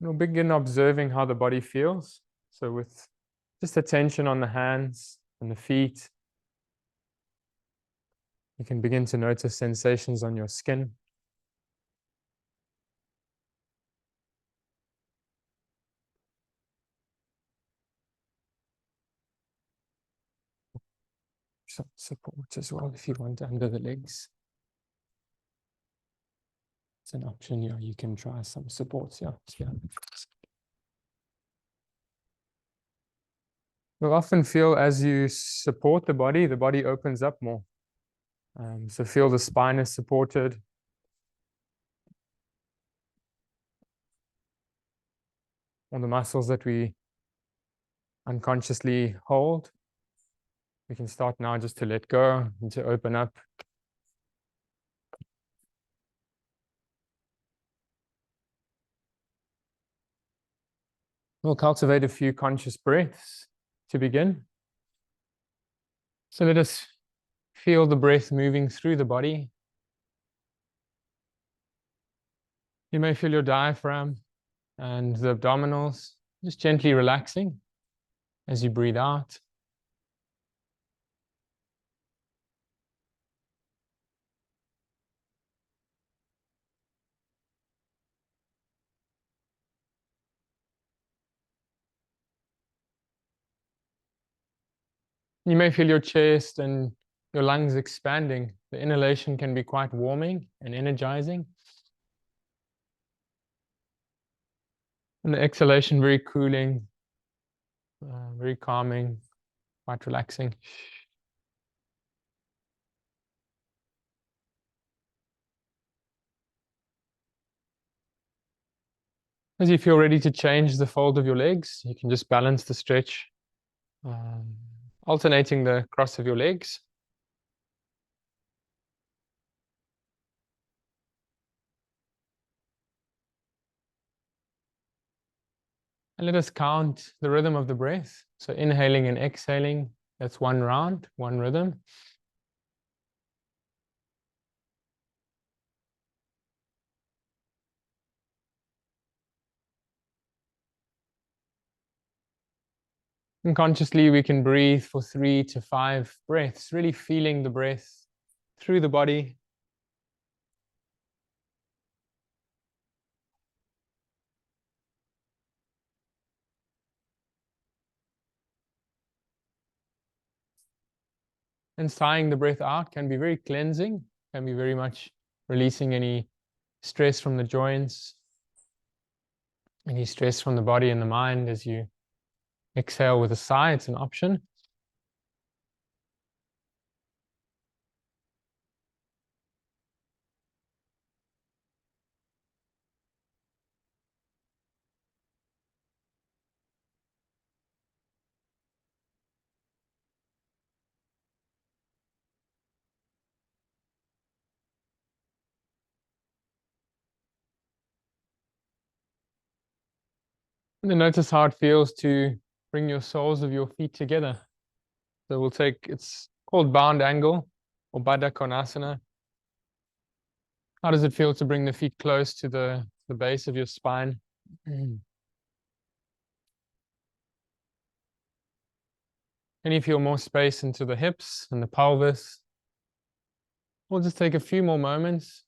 We'll begin observing how the body feels. So with just attention on the hands and the feet, you can begin to notice sensations on your skin. Some support as well if you want under the legs. It's an option here. You can try some supports here. You'll often feel as you support the body opens up more. So feel the spine is supported. All the muscles that we unconsciously hold, we can start now just to let go and to open up. We'll cultivate a few conscious breaths to begin. So let us feel the breath moving through the body. You may feel your diaphragm and the abdominals just gently relaxing as you breathe out. You may feel your chest and your lungs expanding. The inhalation can be quite warming and energizing. And the exhalation very cooling, very calming, quite relaxing. As you feel ready to change the fold of your legs, you can just balance the stretch, alternating the cross of your legs. And let us count the rhythm of the breath. So inhaling and exhaling, that's one round, one rhythm. And consciously we can breathe for 3 to 5 breaths, really feeling the breath through the body. And sighing the breath out can be very cleansing, can be very much releasing any stress from the joints, any stress from the body and the mind. As you exhale with a sigh, it's an option. And then notice how it feels to bring your soles of your feet together. So we'll take, it's called bound angle or baddha konasana. How does it feel to bring the feet close to the base of your spine? Can you feel more space into the hips and the pelvis? We'll just take a few more moments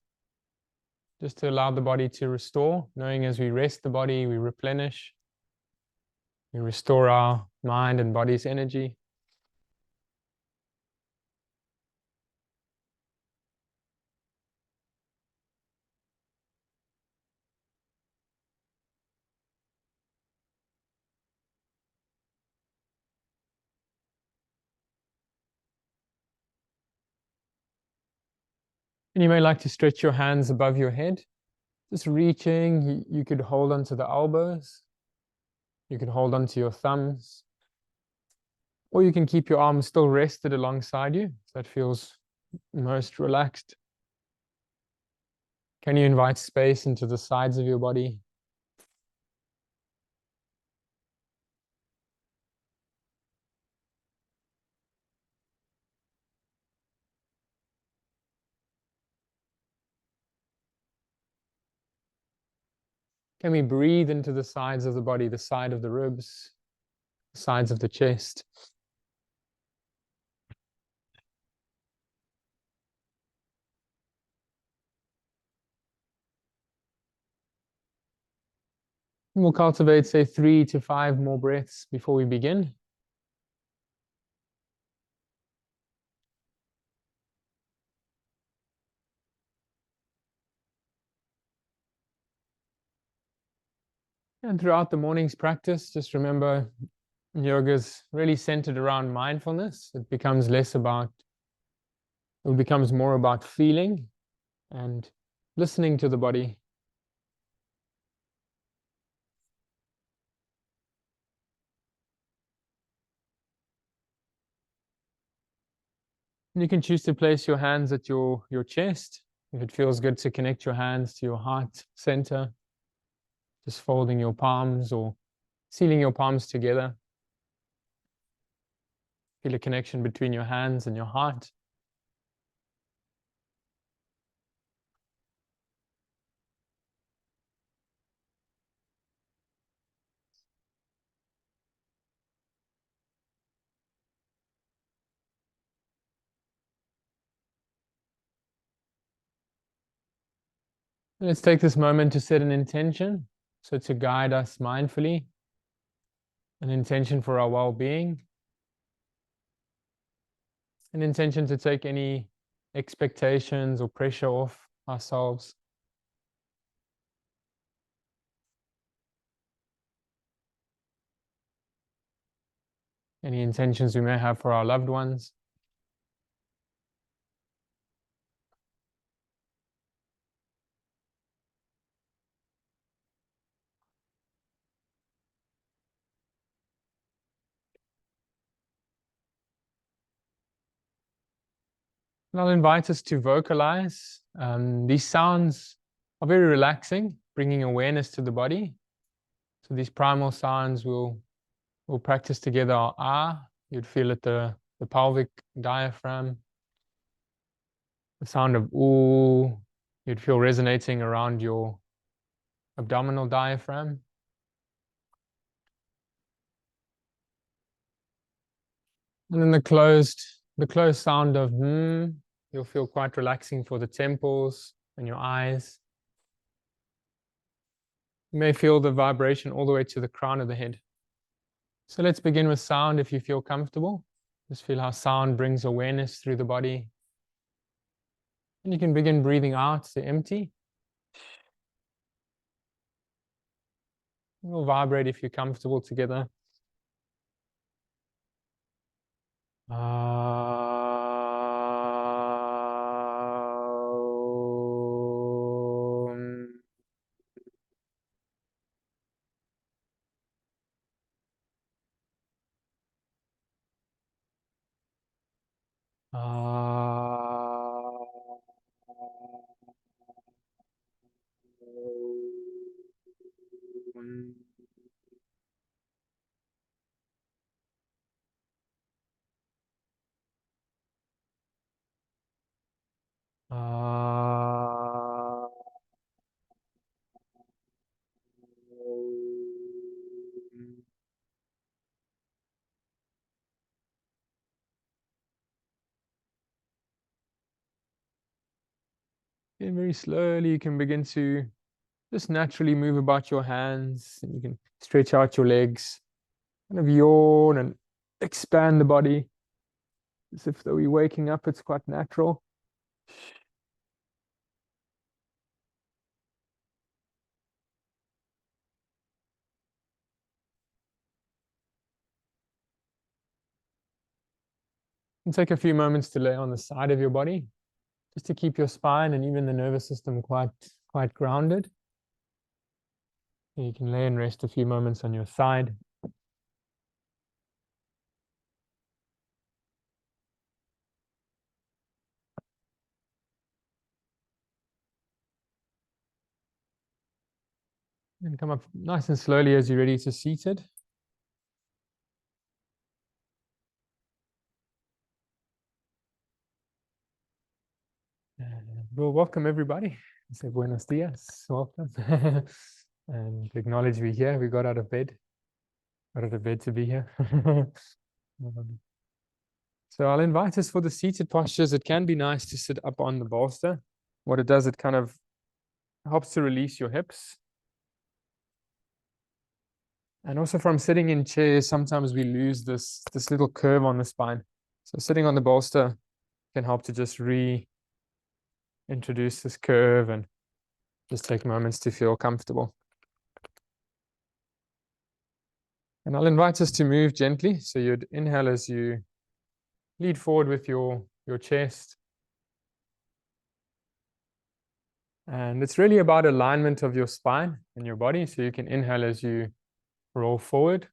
just to allow the body to restore, knowing as we rest the body, we replenish, we restore our mind and body's energy. And you may like to stretch your hands above your head, just reaching. You could hold onto the elbows, you could hold onto your thumbs, or you can keep your arms still rested alongside you. So that feels most relaxed. Can you invite space into the sides of your body? Can we breathe into the sides of the body, the side of the ribs, the sides of the chest? And we'll cultivate, say, 3 to 5 more breaths before we begin. And throughout the morning's practice, just remember yoga is really centered around mindfulness. It becomes more about feeling and listening to the body. And you can choose to place your hands at your chest. If it feels good to connect your hands to your heart center, just folding your palms or sealing your palms together. Feel a connection between your hands and your heart. And let's take this moment to set an intention. So to guide us mindfully, an intention for our well-being, an intention to take any expectations or pressure off ourselves. Any intentions we may have for our loved ones. And I'll invite us to vocalize. These sounds are very relaxing, bringing awareness to the body. So these primal sounds we'll practice together are ah. You'd feel it the pelvic diaphragm. The sound of ooh, you'd feel resonating around your abdominal diaphragm. And then the closed sound of you'll feel quite relaxing for the temples and your eyes. You may feel the vibration all the way to the crown of the head. So let's begin with sound if you feel comfortable. Just feel how sound brings awareness through the body. And you can begin breathing out to empty. We'll vibrate if you're comfortable together. And very slowly you can begin to just naturally move about your hands. And you can stretch out your legs, kind of yawn and expand the body. As if though you're waking up, it's quite natural. And take a few moments to lay on the side of your body, just to keep your spine and even the nervous system quite grounded. You can lay and rest a few moments on your side. And come up nice and slowly as you're ready to seated. Well, welcome everybody. Say buenos dias. Welcome. and acknowledge we're here. We got out of bed to be here. So I'll invite us for the seated postures. It can be nice to sit up on the bolster. What it does, it kind of helps to release your hips. And also from sitting in chairs, sometimes we lose this little curve on the spine. So sitting on the bolster can help to just reintroduce this curve and just take moments to feel comfortable. And I'll invite us to move gently. So you'd inhale as you lead forward with your chest. And it's really about alignment of your spine and your body. So you can inhale as you roll forward.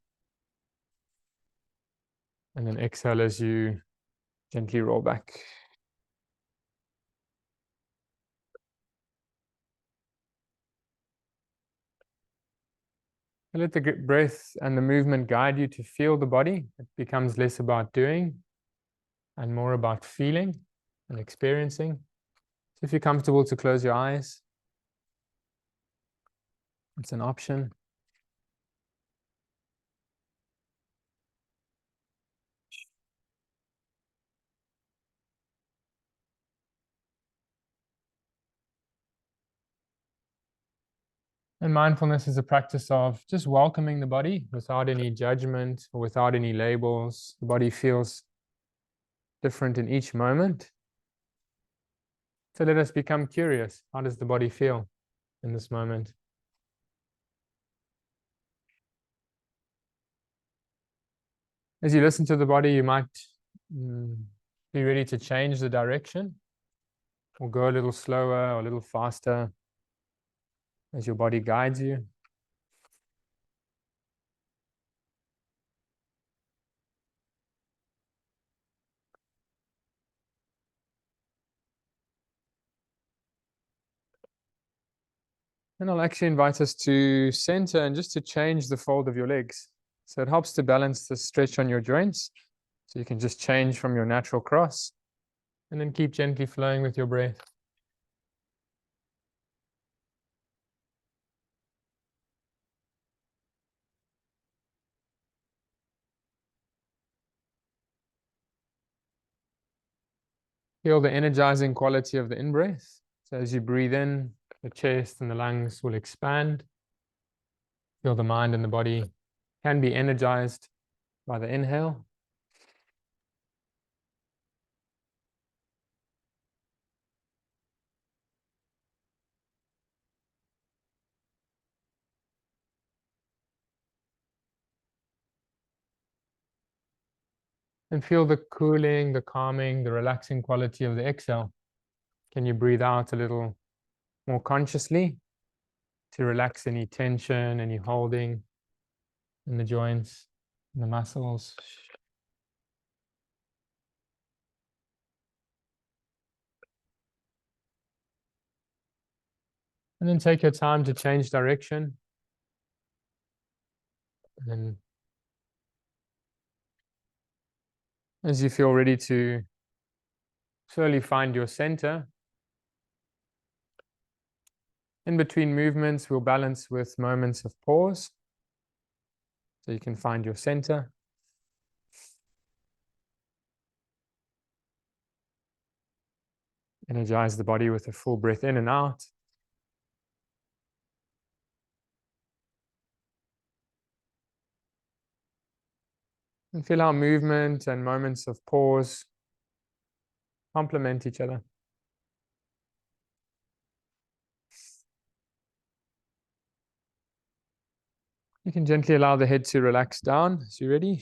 And then exhale as you gently roll back. And let the breath and the movement guide you to feel the body. It becomes less about doing and more about feeling and experiencing. So if you're comfortable to close your eyes, it's an option. And mindfulness is a practice of just welcoming the body without any judgment or without any labels. The body feels different in each moment. So let us become curious. How does the body feel in this moment? As you listen to the body, you might be ready to change the direction or go a little slower or a little faster as your body guides you. And I'll actually invite us to center and just to change the fold of your legs. So it helps to balance the stretch on your joints. So you can just change from your natural cross and then keep gently flowing with your breath. Feel the energizing quality of the in-breath. So as you breathe in, the chest and the lungs will expand. Feel the mind and the body can be energized by the inhale. And feel the cooling, the calming, the relaxing quality of the exhale. Can you breathe out a little more consciously to relax any tension, any holding in the joints, in the muscles? And then take your time to change direction. And as you feel ready to slowly find your center, in between movements, we'll balance with moments of pause. So you can find your center. Energize the body with a full breath in and out. And feel how movement and moments of pause complement each other. You can gently allow the head to relax down as you're ready.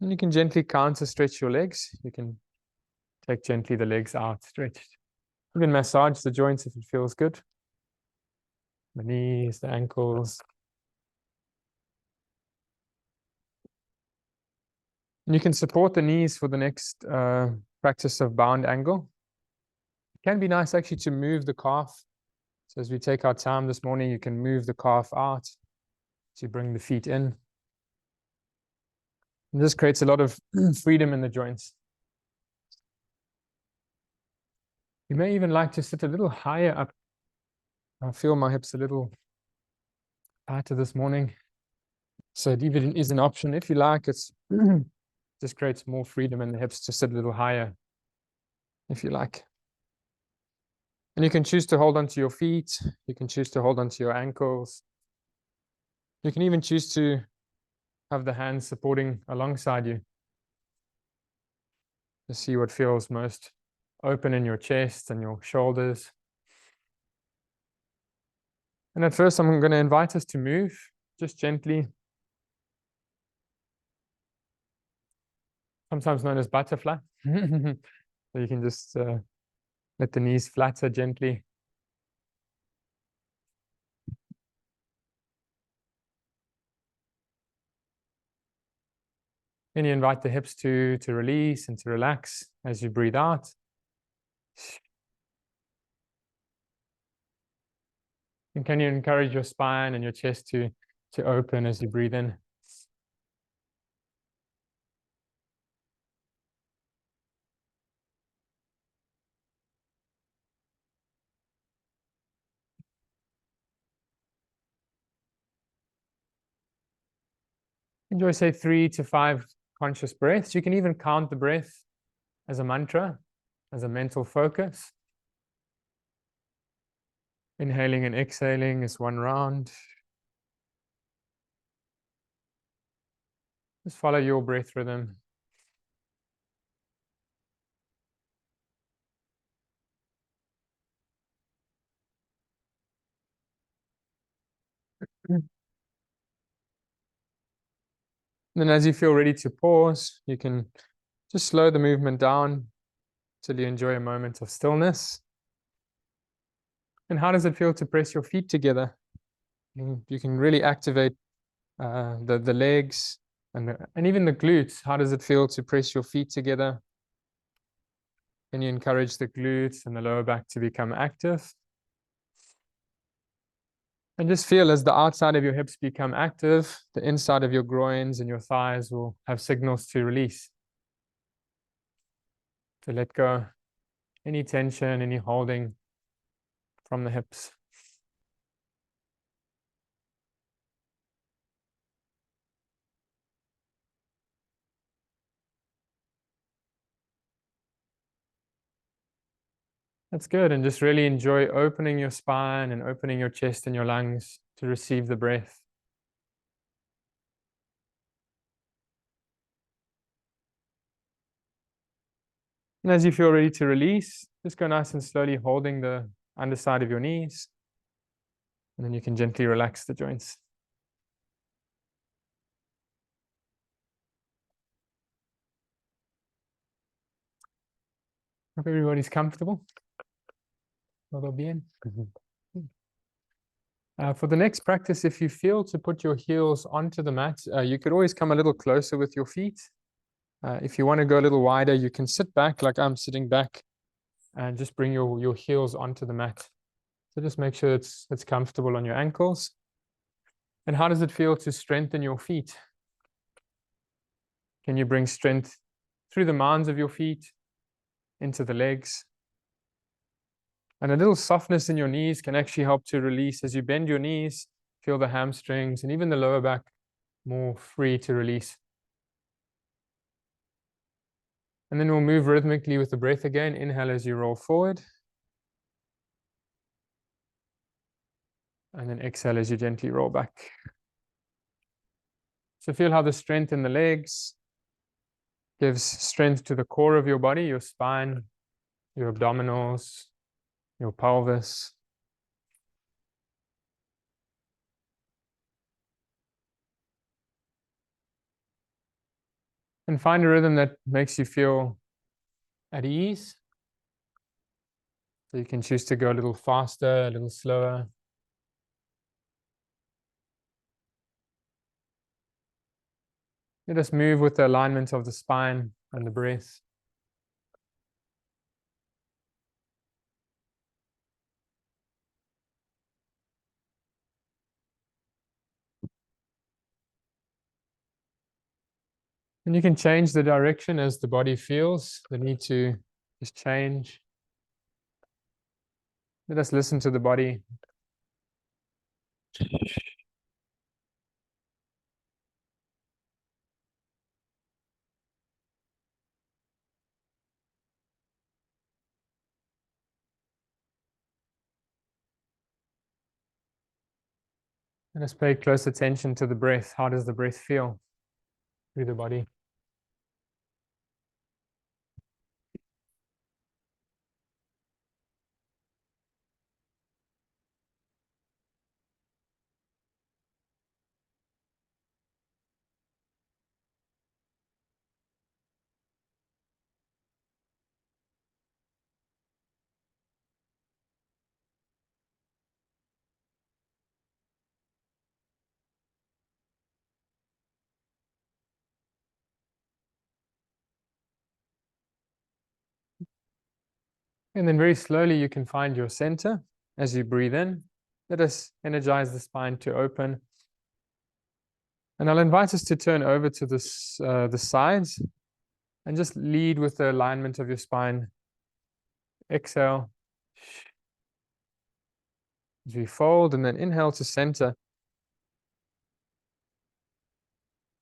And you can gently counter stretch your legs. You can take gently the legs out, stretched. You can massage the joints if it feels good. The knees, the ankles. And you can support the knees for the next practice of bound angle. It can be nice actually to move the calf. So as we take our time this morning, you can move the calf out to bring the feet in. And this creates a lot of freedom in the joints. You may even like to sit a little higher up. I feel my hips a little tighter this morning. So it even is an option if you like. It's just creates more freedom in the hips to sit a little higher if you like. And you can choose to hold onto your feet. You can choose to hold onto your ankles. You can even choose to have the hands supporting alongside you to see what feels most open in your chest and your shoulders. And at first, I'm going to invite us to move just gently, sometimes known as butterfly. So you can just let the knees flatter gently. Then you invite the hips to release and to relax as you breathe out. And can you encourage your spine and your chest to open as you breathe in? Enjoy, say, 3 to 5 conscious breaths. You can even count the breath as a mantra, as a mental focus. Inhaling and exhaling is one round. Just follow your breath rhythm. Then as you feel ready to pause, you can just slow the movement down till you enjoy a moment of stillness. And how does it feel to press your feet together? You can really activate the legs and even the glutes. How does it feel to press your feet together? Can you encourage the glutes and the lower back to become active? And just feel as the outside of your hips become active, the inside of your groins and your thighs will have signals to release, to let go any tension, any holding from the hips. That's good. And just really enjoy opening your spine and opening your chest and your lungs to receive the breath. And as you feel ready to release, just go nice and slowly holding the underside of your knees. And then you can gently relax the joints. Hope everybody's comfortable. Todo bien. For the next practice, if you feel to put your heels onto the mat, you could always come a little closer with your feet. If you want to go a little wider, you can sit back like I'm sitting back and just bring your heels onto the mat. So just make sure it's comfortable on your ankles. And how does it feel to strengthen your feet? Can you bring strength through the mounds of your feet into the legs? And a little softness in your knees can actually help to release. As you bend your knees, feel the hamstrings and even the lower back more free to release. And then we'll move rhythmically with the breath again. Inhale as you roll forward. And then exhale as you gently roll back. So feel how the strength in the legs gives strength to the core of your body, your spine, your abdominals, your pelvis. And find a rhythm that makes you feel at ease. So you can choose to go a little faster, a little slower. You just move with the alignment of the spine and the breath. And you can change the direction as the body feels the need to just change. Let us listen to the body. Let us pay close attention to the breath. How does the breath feel through the body? And then very slowly you can find your center as you breathe in. Let us energize the spine to open. And I'll invite us to turn over to the sides and just lead with the alignment of your spine. Exhale as we fold, and then inhale to center.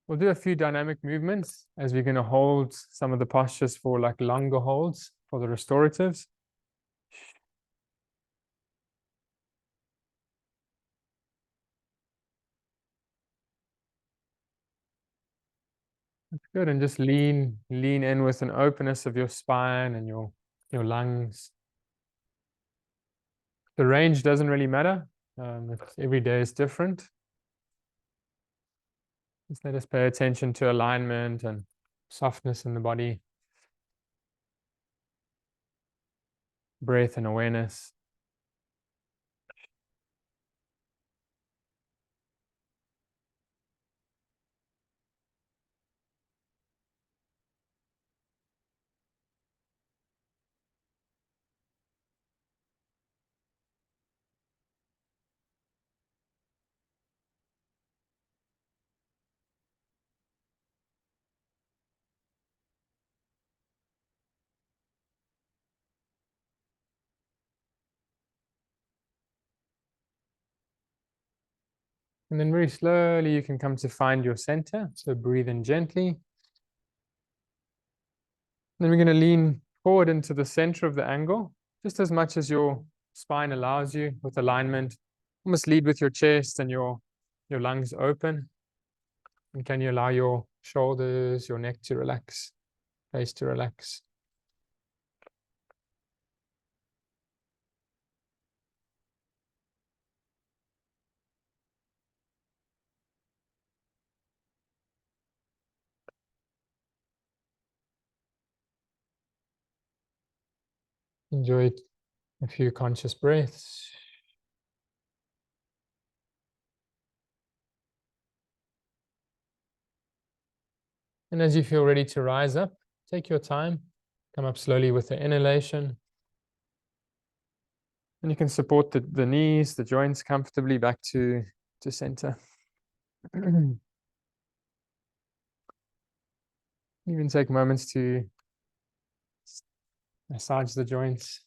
We'll do a few dynamic movements as we're going to hold some of the postures for like longer holds for the restoratives. That's good. And just lean in with an openness of your spine and your lungs. The range doesn't really matter. Every day is different. Just let us pay attention to alignment and softness in the body, breath and awareness. And then very slowly you can come to find your center. So breathe in gently. Then we're going to lean forward into the center of the angle, just as much as your spine allows you with alignment. Almost lead with your chest and your lungs open. And can you allow your shoulders, your neck to relax, face to relax? Enjoy a few conscious breaths. And as you feel ready to rise up, take your time. Come up slowly with the inhalation. And you can support the knees, the joints comfortably back to center. Even take moments to massage the joints.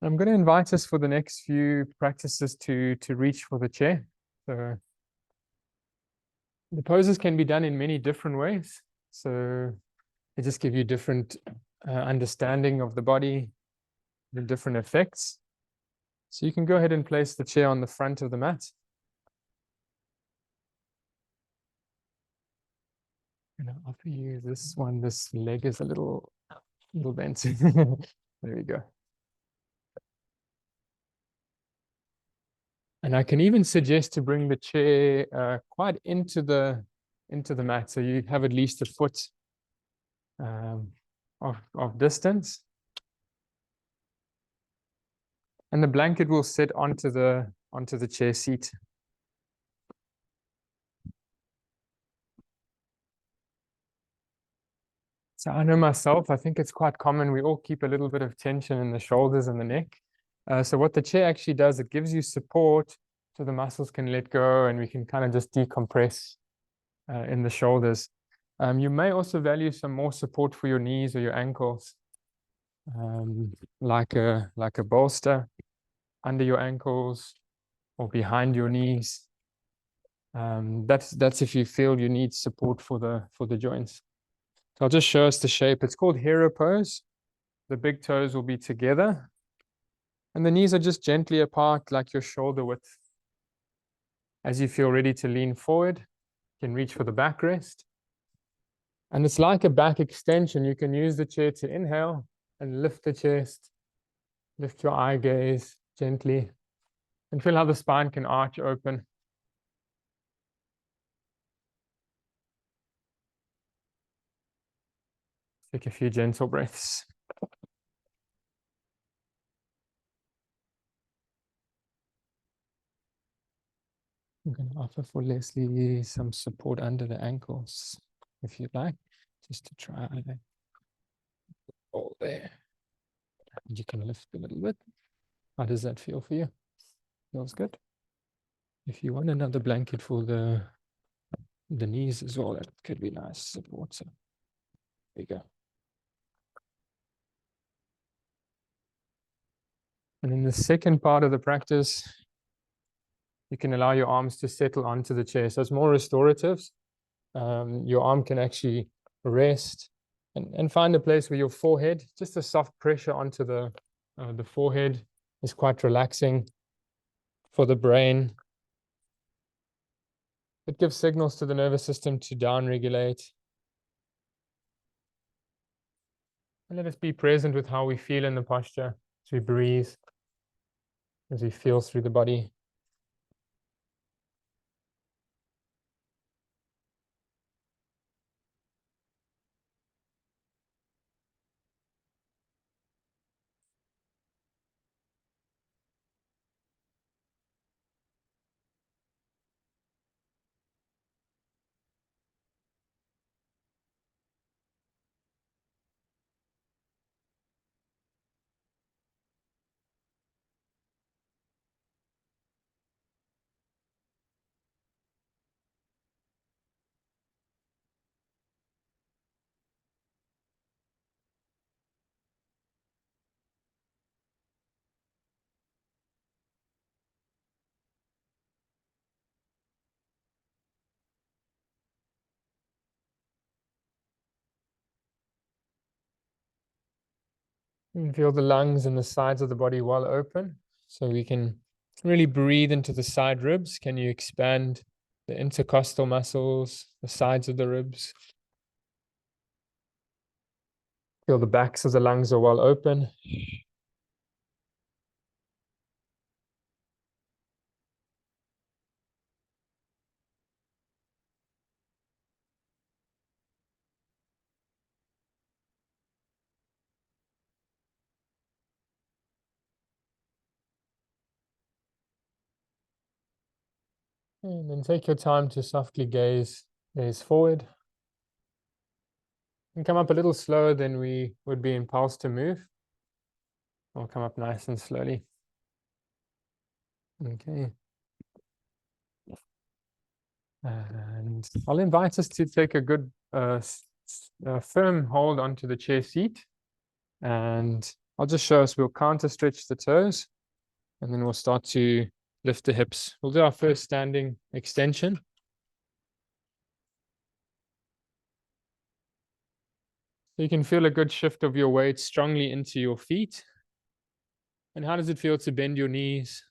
I'm going to invite us for the next few practices to reach for the chair. So the poses can be done in many different ways. So they just give you different understanding of the body, the different effects. So you can go ahead and place the chair on the front of the mat. And I'll offer you this one. This leg is a little bent. There we go. And I can even suggest to bring the chair quite into the mat, so you have at least a foot of distance. And the blanket will sit onto the chair seat. So I know myself, I think it's quite common. We all keep a little bit of tension in the shoulders and the neck. So what the chair actually does, it gives you support so the muscles can let go and we can kind of just decompress in the shoulders. You may also value some more support for your knees or your ankles, like a bolster under your ankles or behind your knees. That's if you feel you need support for the joints. So I'll just show us the shape. It's called hero pose. The big toes will be together, and the knees are just gently apart, like your shoulder width. As you feel ready to lean forward, you can reach for the backrest. And it's like a back extension. You can use the chair to inhale and lift the chest, lift your eye gaze gently, and feel how the spine can arch open. Take a few gentle breaths. I'm going to offer for Leslie some support under the ankles, if you'd like, just to try. Hold there. You can lift a little bit. How does that feel for you? Feels good. If you want another blanket for the knees as well, that could be nice support. So there you go. And in the second part of the practice, you can allow your arms to settle onto the chair. So it's more restorative. Your arm can actually rest and find a place where your forehead, just a soft pressure onto the forehead is quite relaxing for the brain. It gives signals to the nervous system to downregulate. And let us be present with how we feel in the posture as we breathe, as we feel through the body. You can feel the lungs and the sides of the body well open, so we can really breathe into the side ribs. Can you expand the intercostal muscles, the sides of the ribs? Feel the backs of the lungs are well open. And then take your time to softly gaze forward. And come up a little slower than we would be impulsed to move. Or come up nice and slowly. Okay. And I'll invite us to take a good firm hold onto the chair seat. And I'll just show us, we'll counter stretch the toes. And then we'll start to lift the hips. We'll do our first standing extension. So you can feel a good shift of your weight strongly into your feet. And how does it feel to bend your knees?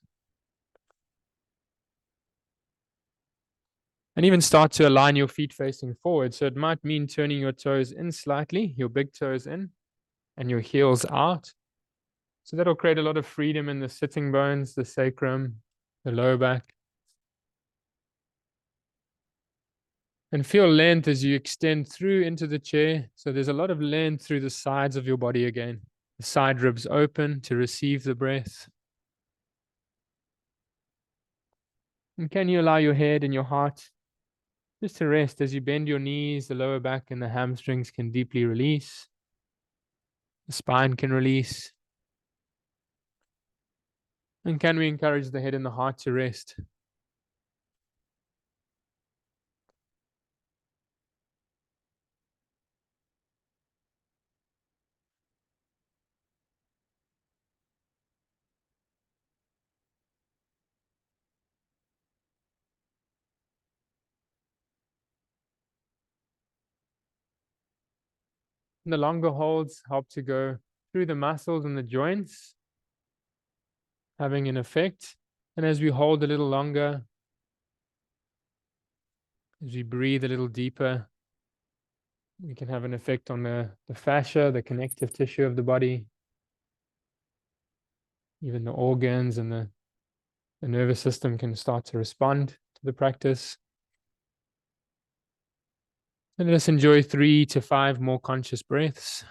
And even start to align your feet facing forward. So it might mean turning your toes in slightly, your big toes in, and your heels out. So that'll create a lot of freedom in the sitting bones, the sacrum, the lower back. And feel length as you extend through into the chair. So there's a lot of length through the sides of your body again. The side ribs open to receive the breath. And can you allow your head and your heart just to rest as you bend your knees, the lower back and the hamstrings can deeply release. The spine can release. And can we encourage the head and the heart to rest? And the longer holds help to go through the muscles and the joints, having an effect. And as we hold a little longer, as we breathe a little deeper, we can have an effect on the fascia, the connective tissue of the body, even the organs, and the nervous system can start to respond to the practice. And let us enjoy 3 to 5 more conscious breaths.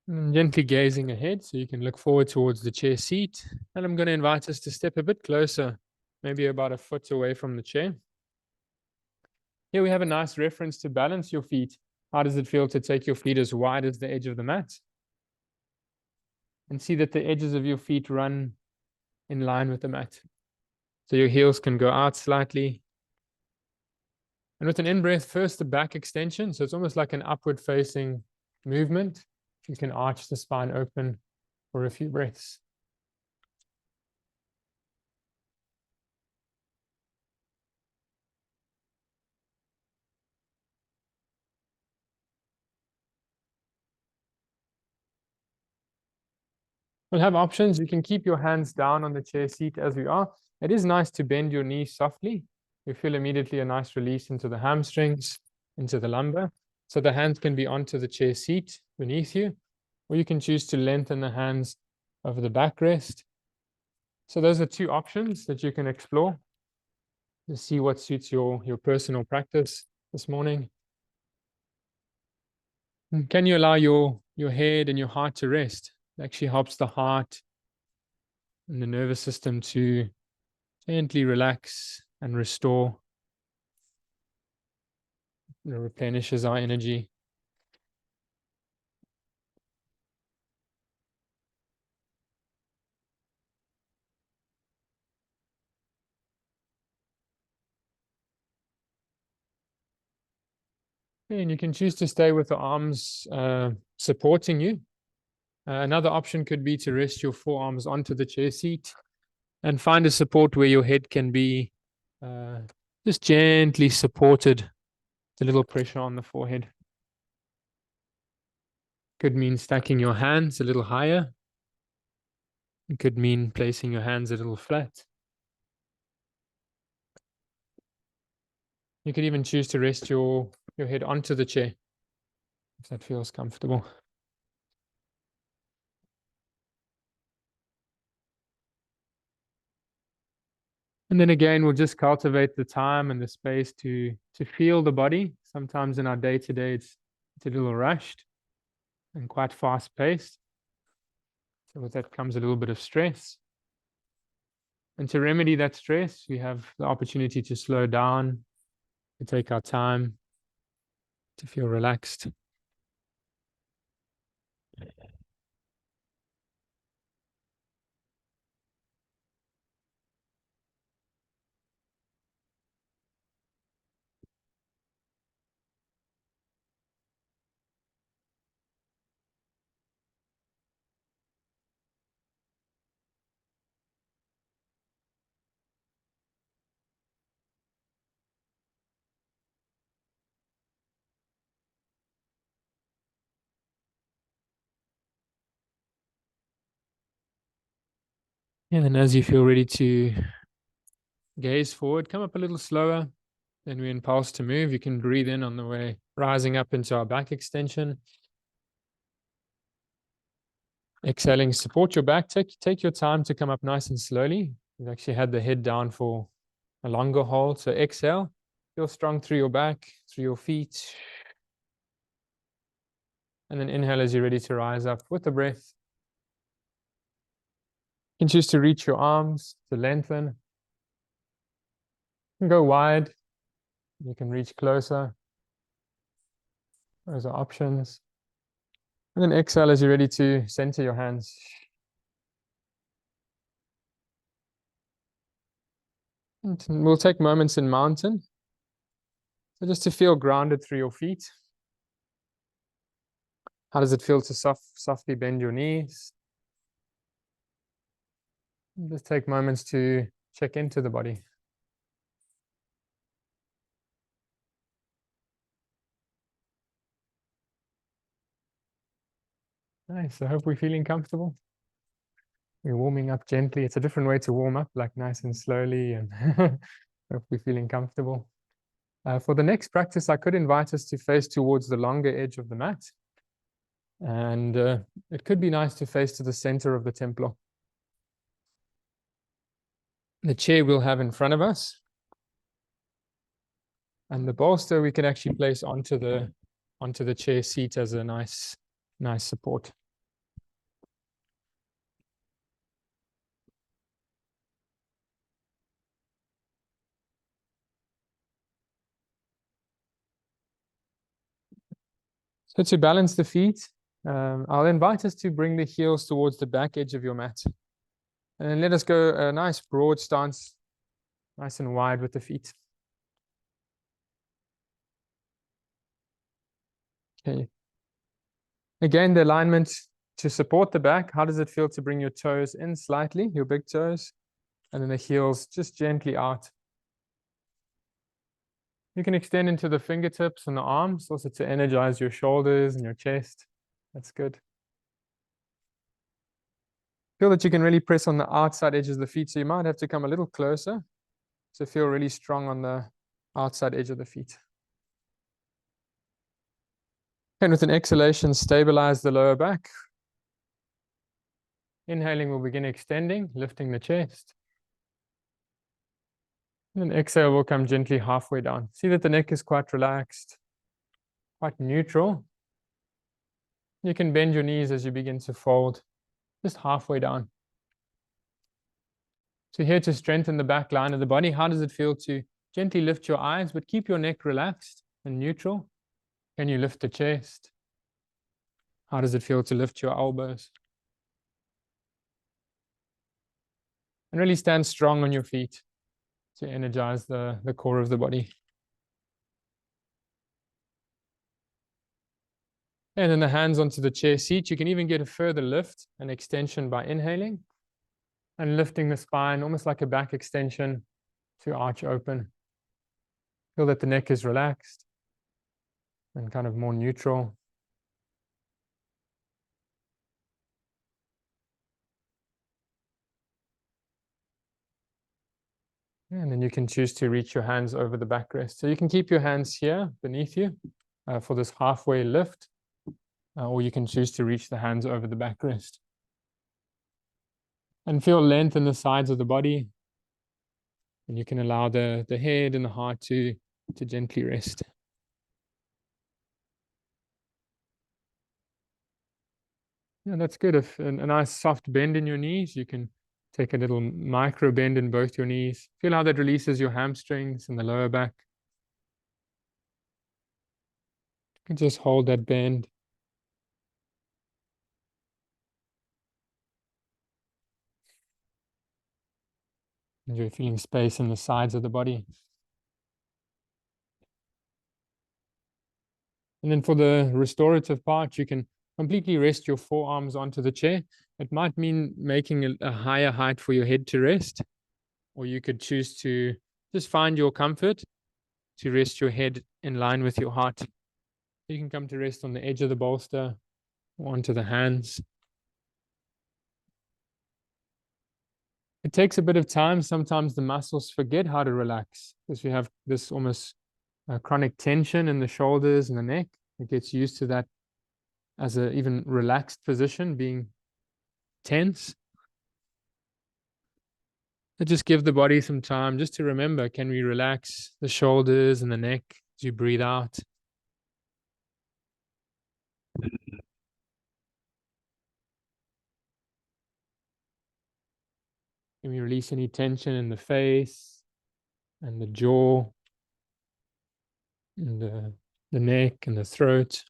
And gently gazing ahead so you can look forward towards the chair seat. And I'm going to invite us to step a bit closer, maybe about a foot away from the chair. Here we have a nice reference to balance your feet. How does it feel to take your feet as wide as the edge of the mat? And see that the edges of your feet run in line with the mat. So your heels can go out slightly. And with an in-breath, first the back extension. So it's almost like an upward facing movement. You can arch the spine open for a few breaths. We'll have options. You can keep your hands down on the chair seat as we are. It is nice to bend your knees softly. You feel immediately a nice release into the hamstrings, into the lumbar. So the hands can be onto the chair seat beneath you, or you can choose to lengthen the hands over the backrest. So those are 2 options that you can explore to see what suits your personal practice this morning. And can you allow your head and your heart to rest? It actually helps the heart and the nervous system to gently relax and restore. It replenishes our energy. And you can choose to stay with the arms supporting you. Another option could be to rest your forearms onto the chair seat and find a support where your head can be just gently supported. A little pressure on the forehead. Could mean stacking your hands a little higher. It could mean placing your hands a little flat. You could even choose to rest your head onto the chair if that feels comfortable. And then again, we'll just cultivate the time and the space to feel the body. Sometimes in our day-to-day, it's a little rushed and quite fast-paced. So with that comes a little bit of stress. And to remedy that stress, we have the opportunity to slow down, to take our time, to feel relaxed. And then as you feel ready to gaze forward, come up a little slower. Then we impulse to move. You can breathe in on the way, rising up into our back extension. Exhaling, support your back. Take your time to come up nice and slowly. You've actually had the head down for a longer hold. So exhale, feel strong through your back, through your feet. And then inhale as you're ready to rise up with the breath. You can choose to reach your arms, to lengthen. You can go wide. You can reach closer. Those are options. And then exhale as you're ready to center your hands. And we'll take moments in mountain. So just to feel grounded through your feet. How does it feel to softly bend your knees? And just take moments to check into the body. Nice. I hope we're feeling comfortable. We're warming up gently. It's a different way to warm up, like nice and slowly, and hope we're feeling comfortable. For the next practice, I could invite us to face towards the longer edge of the mat. And it could be nice to face to the center of the templo. The chair we'll have in front of us. And the bolster we can actually place onto the chair seat as a nice support. So to balance the feet, I'll invite us to bring the heels towards the back edge of your mat. And then let us go a nice broad stance, nice and wide with the feet. Okay. Again, the alignment to support the back. How does it feel to bring your toes in slightly, your big toes, and then the heels just gently out? You can extend into the fingertips and the arms also to energize your shoulders and your chest. That's good. Feel that you can really press on the outside edges of the feet, so you might have to come a little closer to feel really strong on the outside edge of the feet. And with an exhalation, stabilize the lower back. Inhaling, we'll begin extending, lifting the chest. And exhale, we'll come gently halfway down. See that the neck is quite relaxed, quite neutral. You can bend your knees as you begin to fold, just halfway down. So here to strengthen the back line of the body, how does it feel to gently lift your eyes, but keep your neck relaxed and neutral? Can you lift the chest? How does it feel to lift your elbows? And really stand strong on your feet to energize the core of the body. And then the hands onto the chair seat. You can even get a further lift and extension by inhaling and lifting the spine, almost like a back extension to arch open. Feel that the neck is relaxed and kind of more neutral. And then you can choose to reach your hands over the backrest. So you can keep your hands here beneath you for this halfway lift, or you can choose to reach the hands over the backrest. And feel length in the sides of the body. And you can allow the head and the heart to gently rest. Yeah, that's good. If a nice soft bend in your knees, you can take a little micro bend in both your knees. Feel how that releases your hamstrings and the lower back. You can just hold that bend. And you're feeling space in the sides of the body. And then for the restorative part, you can completely rest your forearms onto the chair. It might mean making a higher height for your head to rest, or you could choose to just find your comfort to rest your head in line with your heart. You can come to rest on the edge of the bolster or onto the hands. It takes a bit of time. Sometimes the muscles forget how to relax because you have this almost chronic tension in the shoulders and the neck. It gets used to that as an even relaxed position, being tense. So just give the body some time just to remember, can we relax the shoulders and the neck as you breathe out? Can we release any tension in the face and the jaw and the neck and the throat?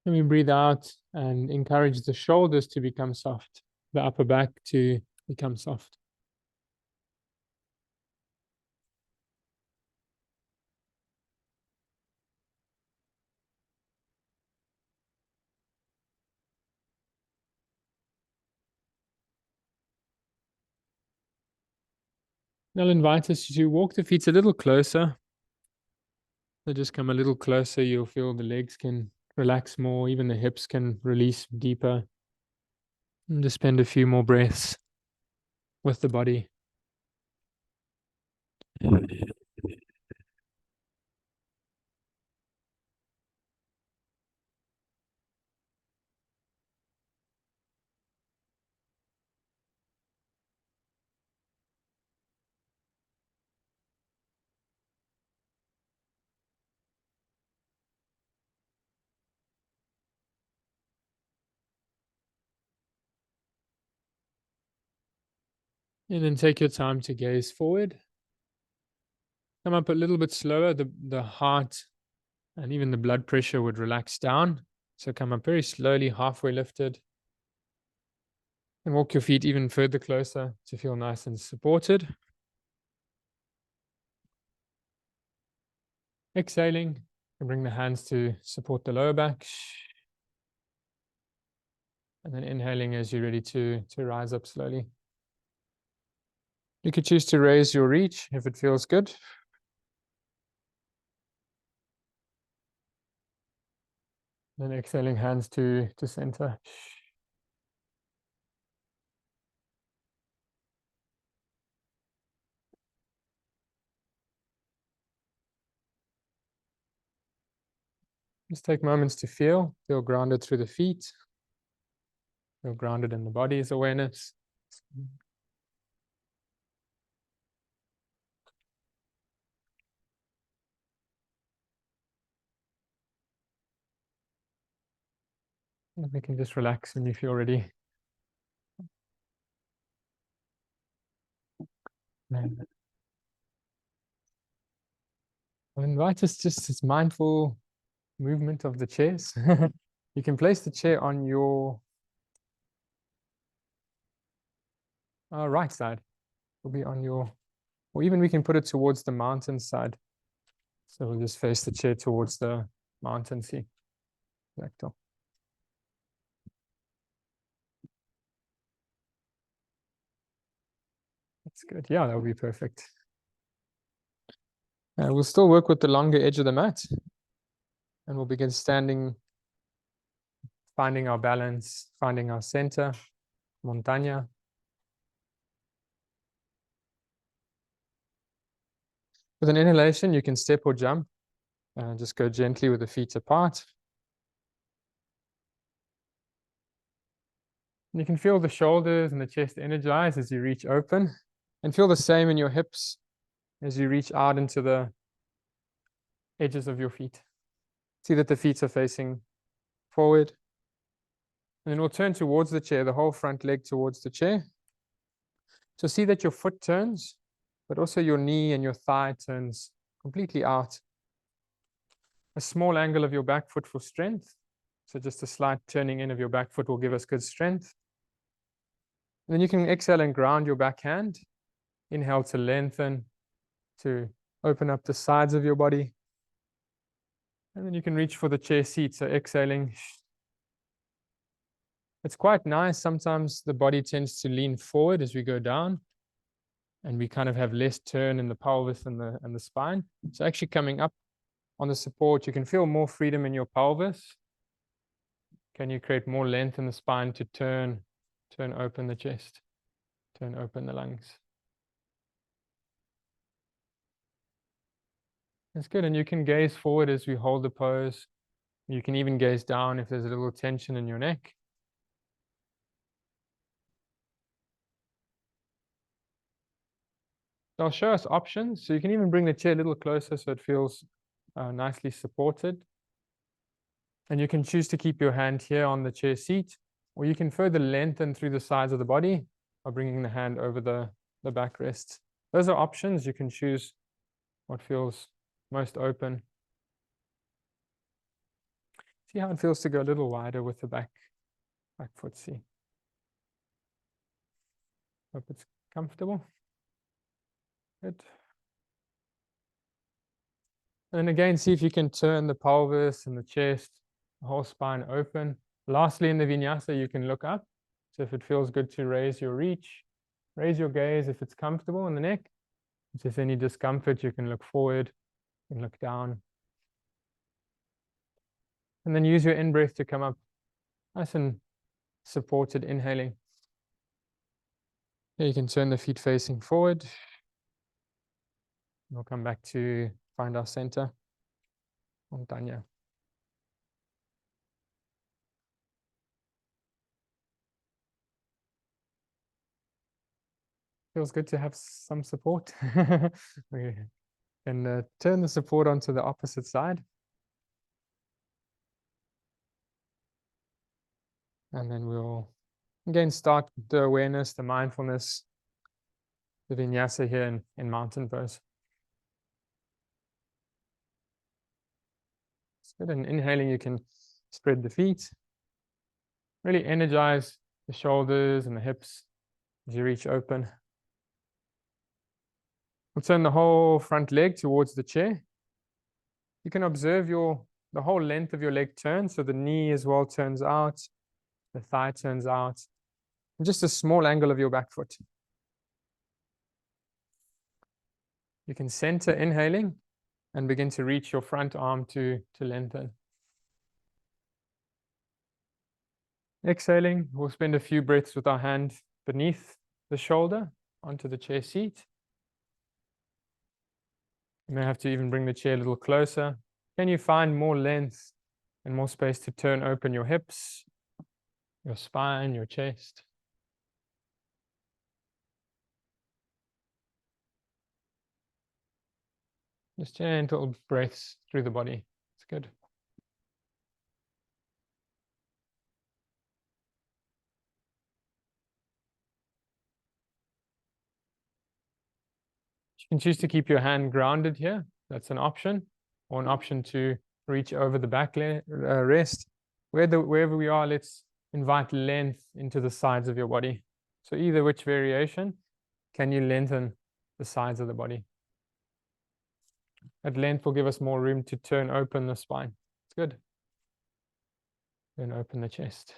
And we breathe out and encourage the shoulders to become soft, the upper back to become soft. I'll invite us to walk the feet a little closer. So just come a little closer, you'll feel the legs can relax more, even the hips can release deeper. And just spend a few more breaths with the body. And then take your time to gaze forward. Come up a little bit slower. The heart and even the blood pressure would relax down. So come up very slowly, halfway lifted. And walk your feet even further closer to feel nice and supported. Exhaling, and bring the hands to support the lower back. And then inhaling as you're ready to rise up slowly. You could choose to raise your reach if it feels good. Then exhaling, hands to center. Just take moments to feel grounded through the feet, feel grounded in the body's awareness. And we can just relax when you feel ready. And I invite us just this mindful movement of the chairs. You can place the chair on your right side. Will be on your, or even we can put it towards the mountain side. So we'll just face the chair towards the mountain. See, Rectal. That's good. Yeah, that will be perfect. We'll still work with the longer edge of the mat, and we'll begin standing, finding our balance, finding our center, montaña. With an inhalation, you can step or jump. Just go gently with the feet apart. And you can feel the shoulders and the chest energize as you reach open, and feel the same in your hips as you reach out into the edges of your feet. See that the feet are facing forward. And then we'll turn towards the chair, the whole front leg towards the chair. So see that your foot turns, but also your knee and your thigh turns completely out. A small angle of your back foot for strength. So just a slight turning in of your back foot will give us good strength. And then you can exhale and ground your back hand. Inhale to lengthen, to open up the sides of your body. And then you can reach for the chair seat. So exhaling. It's quite nice. Sometimes the body tends to lean forward as we go down, and we kind of have less turn in the pelvis and the spine. So actually coming up on the support, you can feel more freedom in your pelvis. Can you create more length in the spine to turn open the chest, turn open the lungs? That's good. And you can gaze forward as we hold the pose. You can even gaze down if there's a little tension in your neck. I'll show us options. So you can even bring the chair a little closer so it feels nicely supported. And you can choose to keep your hand here on the chair seat, or you can further lengthen through the sides of the body by bringing the hand over the backrest. Those are options. You can choose what feels most open. See how it feels to go a little wider with the back foot. See. Hope it's comfortable. Good. And again, see if you can turn the pelvis and the chest, the whole spine open. Lastly, in the vinyasa, you can look up. So if it feels good to raise your reach, raise your gaze if it's comfortable in the neck. If there's any discomfort, you can look forward and look down. And then use your in-breath to come up nice and supported, inhaling. Here you can turn the feet facing forward. We'll come back to find our center. Montaña. Feels good to have some support. We can turn the support onto the opposite side. And then we'll again start the awareness, the mindfulness, the vinyasa here in mountain pose. It's good. And inhaling, you can spread the feet. Really energize the shoulders and the hips as you reach open. We'll turn the whole front leg towards the chair. You can observe the whole length of your leg turn, so the knee as well turns out, the thigh turns out, and just a small angle of your back foot. You can center inhaling and begin to reach your front arm to lengthen. Exhaling, we'll spend a few breaths with our hand beneath the shoulder onto the chair seat. You may have to even bring the chair a little closer. Can you find more length and more space to turn open your hips, your spine, your chest? Just gentle breaths through the body. It's good. You can choose to keep your hand grounded here. That's an option, or an option to reach over the back rest. Wherever we are, let's invite length into the sides of your body. So either which variation, can you lengthen the sides of the body? That length will give us more room to turn open the spine. It's good. Then open the chest.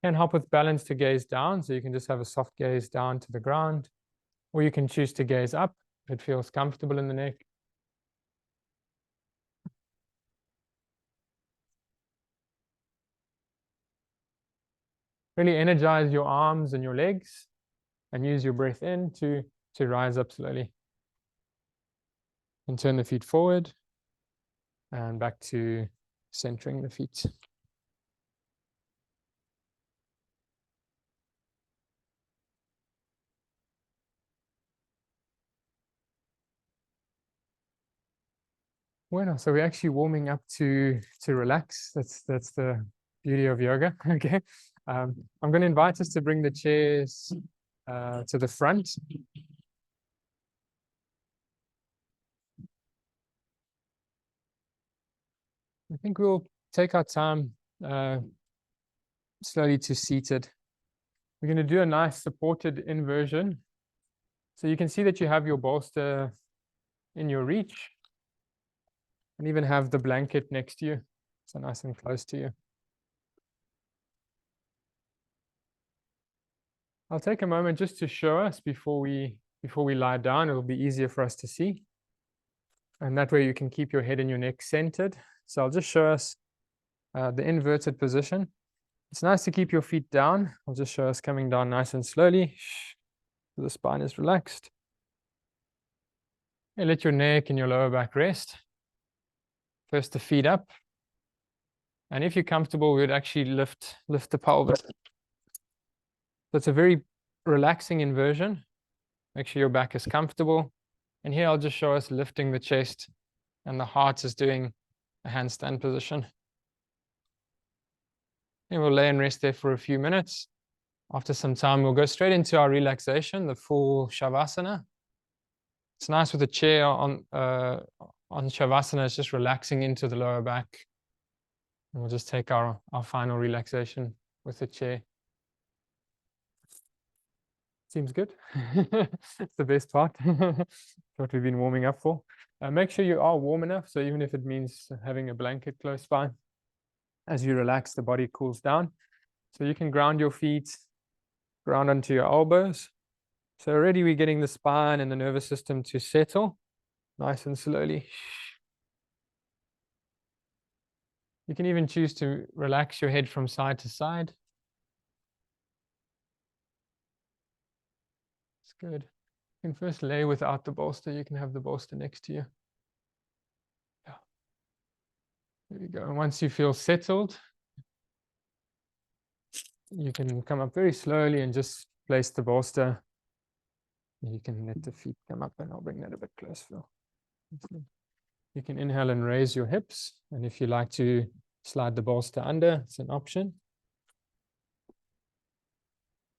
Can help with balance to gaze down, so you can just have a soft gaze down to the ground, or you can choose to gaze up if it feels comfortable in the neck. Really energize your arms and your legs and use your breath in to rise up slowly. And turn the feet forward and back to centering the feet. Bueno, so we're actually warming up to relax. That's the beauty of yoga. Okay. I'm going to invite us to bring the chairs to the front. I think we'll take our time slowly to seated. We're going to do a nice supported inversion. So you can see that you have your bolster in your reach, and even have the blanket next to you, so nice and close to you. I'll take a moment just to show us before we lie down. It'll be easier for us to see. And that way you can keep your head and your neck centered. So I'll just show us the inverted position. It's nice to keep your feet down. I'll just show us coming down nice and slowly. The spine is relaxed. And let your neck and your lower back rest. First the feet up. And if you're comfortable, we would actually lift the pelvis. So it's a very relaxing inversion. Make sure your back is comfortable. And here I'll just show us lifting the chest, and the heart is doing a handstand position. And we'll lay and rest there for a few minutes. After some time, we'll go straight into our relaxation, the full Shavasana. It's nice with the chair on Shavasana, it's just relaxing into the lower back. And we'll just take our final relaxation with the chair. Seems good. It's the best part. What we've been warming up for. Make sure you are warm enough. So even if it means having a blanket close by, as you relax, the body cools down. So you can ground your feet, ground onto your elbows. So already we're getting the spine and the nervous system to settle nice and slowly. You can even choose to relax your head from side to side. It's good. You can first lay without the bolster. You can have the bolster next to you. Yeah. There we go. And once you feel settled, you can come up very slowly and just place the bolster. You can let the feet come up, and I'll bring that a bit close, Phil. You can inhale and raise your hips. And if you like to slide the bolster under, it's an option.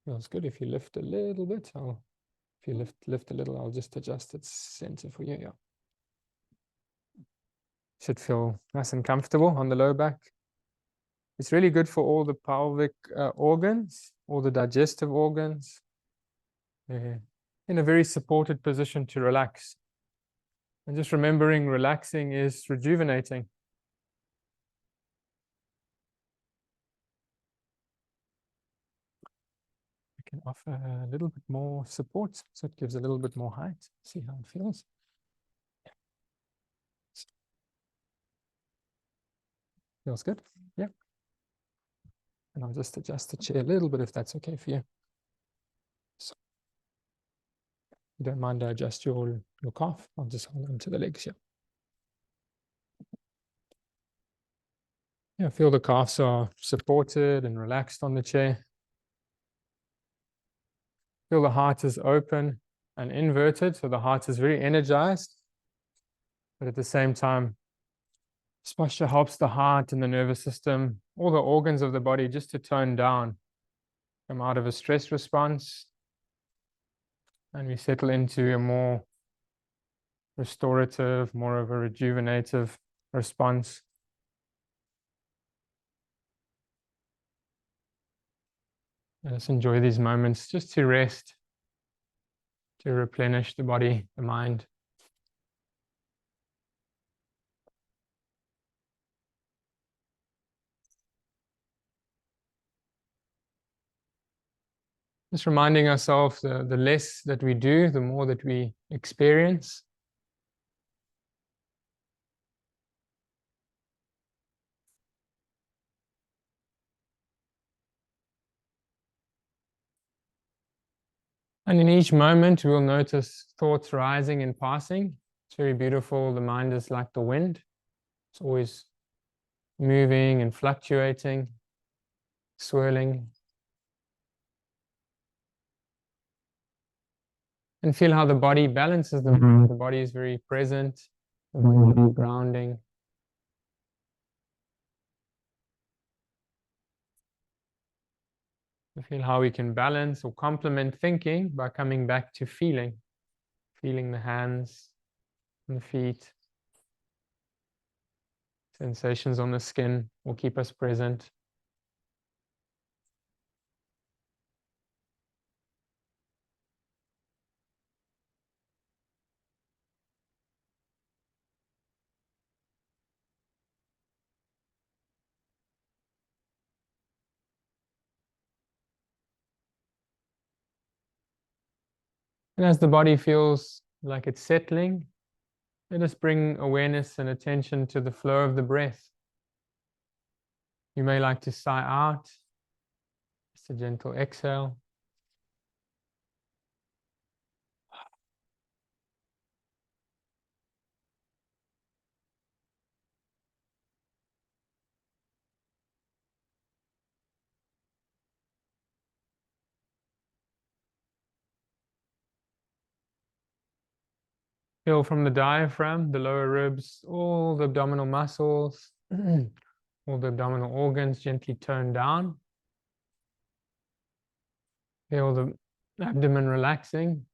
Feels good. If you lift a little bit, if you lift a little, I'll just adjust its center for you. Yeah. Should feel nice and comfortable on the low back. It's really good for all the pelvic organs, all the digestive organs. In a very supported position to relax. And just remembering relaxing is rejuvenating. I can offer a little bit more support, so it gives a little bit more height. See how it feels. Feels good? Yeah. And I'll just adjust the chair a little bit if that's okay for you. So you don't mind I adjust your calf. I'll just hold on to the legs here. Yeah, feel the calves are supported and relaxed on the chair. Feel the heart is open and inverted, so the heart is very energized. But at the same time, this posture helps the heart and the nervous system, all the organs of the body, just to tone down, come out of a stress response, and we settle into a more restorative, more of a rejuvenative response. Let's enjoy these moments just to rest, to replenish the body, the mind. Just reminding ourselves the less that we do, the more that we experience. And in each moment, we'll notice thoughts rising and passing. It's very beautiful. The mind is like the wind. It's always moving and fluctuating, swirling. And feel how the body balances the mind. The body is very present, the body is grounding. Feel how we can balance or complement thinking by coming back to feeling the hands and the feet. Sensations on the skin will keep us present. And as the body feels like it's settling, let us bring awareness and attention to the flow of the breath. You may like to sigh out, just a gentle exhale. Feel from the diaphragm, the lower ribs, all the abdominal muscles, all the abdominal organs gently tone down. Feel the abdomen relaxing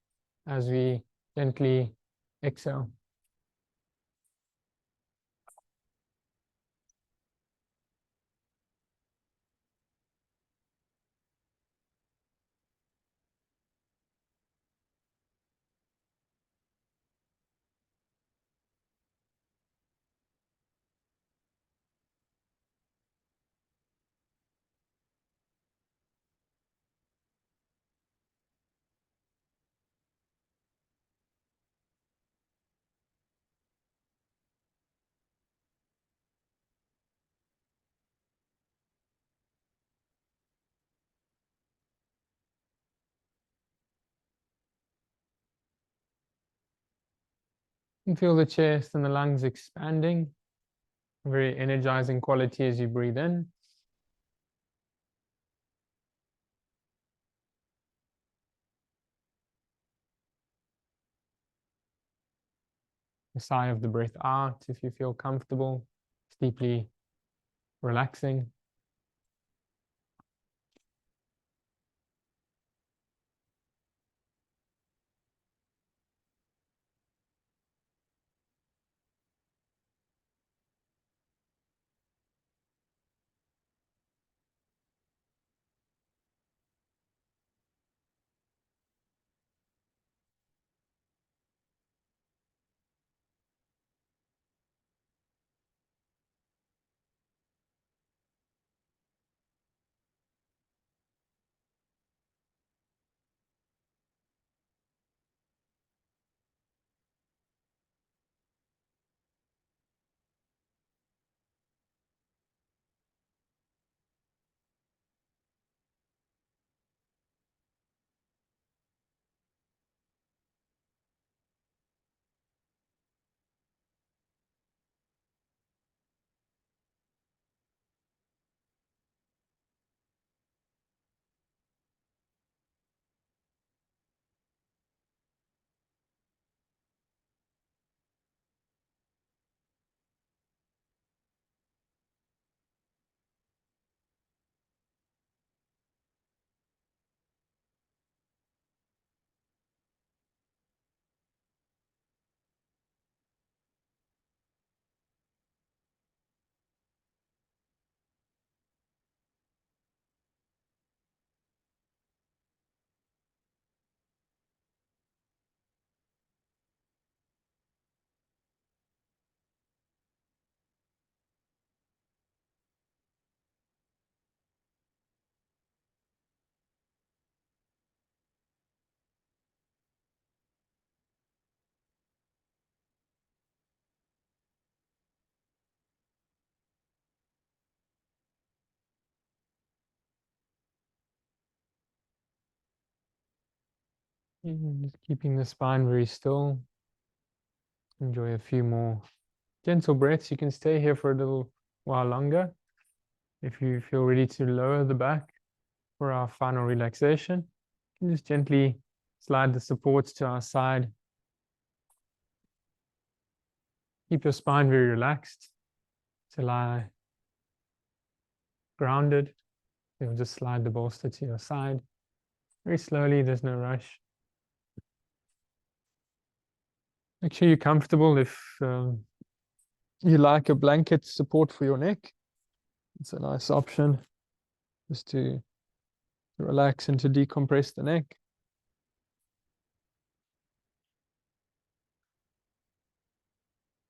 as we gently exhale. You can feel the chest and the lungs expanding. Very energizing quality as you breathe in. The sigh of the breath out if you feel comfortable. It's deeply relaxing. Just keeping the spine very still. Enjoy a few more gentle breaths. You can stay here for a little while longer if you feel ready to lower the back for our final relaxation. You can just gently slide the supports to our side. Keep your spine very relaxed to lie grounded. You'll just slide the bolster to your side very slowly. There's no rush. Make sure you're comfortable. If you like a blanket support for your neck, it's a nice option just to relax and to decompress the neck.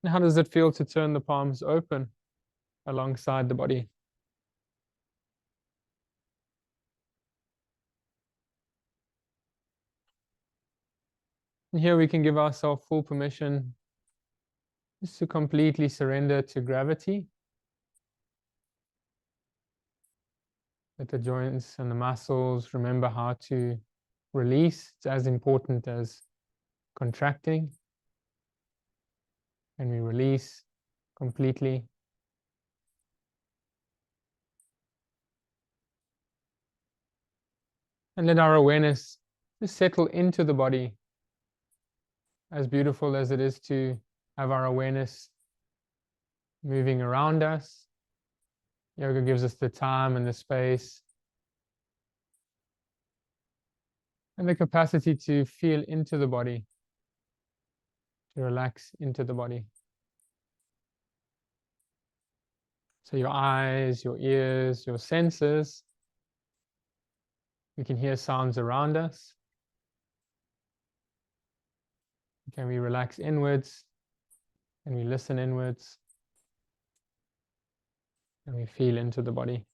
And how does it feel to turn the palms open alongside the body? And here we can give ourselves full permission just to completely surrender to gravity. Let the joints and the muscles remember how to release. It's as important as contracting. And we release completely. And let our awareness just settle into the body. As beautiful as it is to have our awareness moving around us, yoga gives us the time and the space and the capacity to feel into the body, to relax into the body. So your eyes, your ears, your senses, we can hear sounds around us. Can we relax inwards? And we listen inwards? And we feel into the body.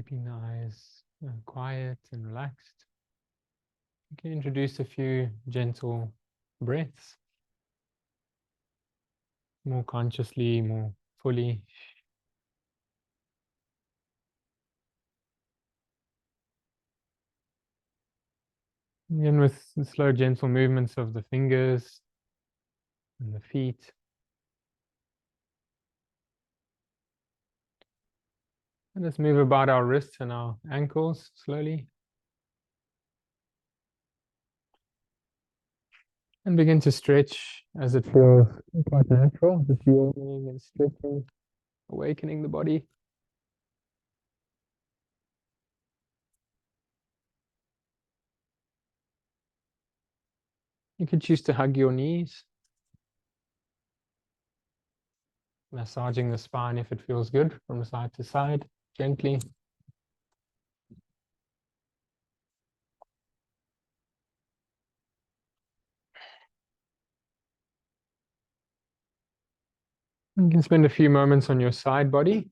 keeping the eyes quiet and relaxed. You can introduce a few gentle breaths, more consciously, more fully. Again, with the slow, gentle movements of the fingers and the feet. And let's move about our wrists and our ankles slowly. And begin to stretch as it feels quite natural. Just yawning and stretching, awakening the body. You can choose to hug your knees, massaging the spine if it feels good from side to side, gently. You can spend a few moments on your side body.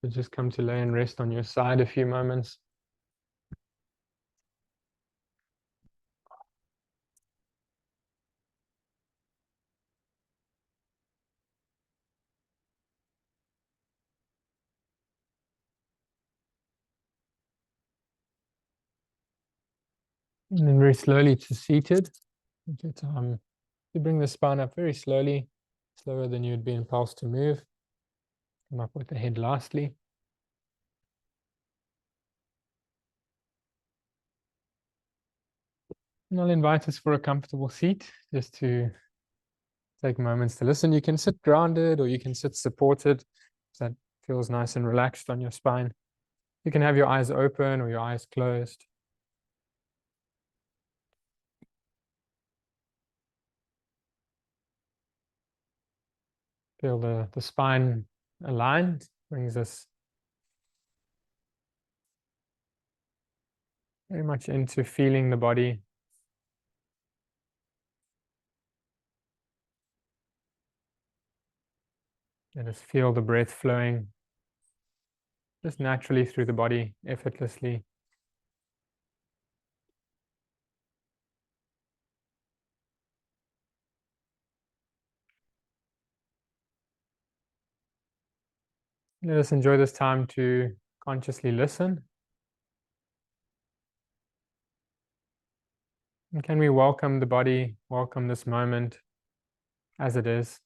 So just come to lay and rest on your side a few moments. And then very slowly to seated. Take your time to bring the spine up very slowly, slower than you'd be impulsed to move. Come up with the head lastly. And I'll invite us for a comfortable seat, just to take moments to listen. You can sit grounded or you can sit supported. So that feels nice and relaxed on your spine. You can have your eyes open or your eyes closed. Feel the spine aligned, brings us very much into feeling the body. Let us feel the breath flowing just naturally through the body, effortlessly. Let us enjoy this time to consciously listen. And can we welcome the body, welcome this moment as it is?